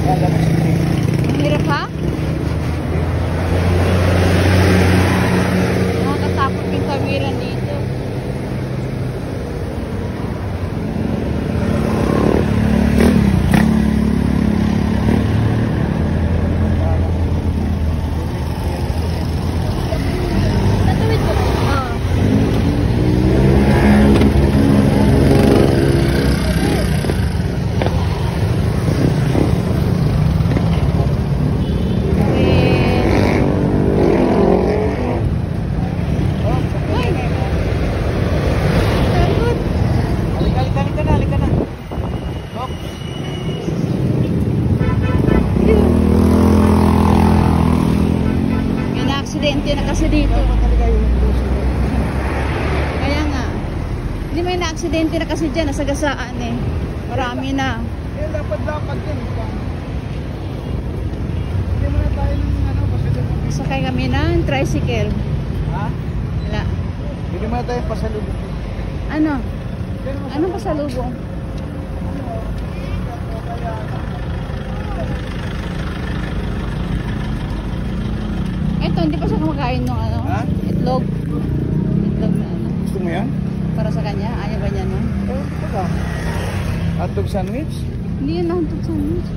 Ang hirap ha? Nakakatakot yung tawiran dito. Natuwid ko. Oo. Aksidente na kasi dito. Kaya nga. Hindi may na-aksidente na kasi dyan. Nasagasaan eh. Marami na. Eh, lapad-lapad din. Hindi mo na tayo ng pasalubong. Sakay kami ng tricycle. Ha? Wala. Hindi mo na tayo pasalubong. Ano? Anong pasalubong? Ito, hindi pa siya kumakain ng ano? Ha? Itlog. Itlog na ano. Gusto mo yan? Para sa kanya. Ayaw ba niya no? Eh, ito ka. Hotdog sandwich? Hindi yun lang ito sandwich.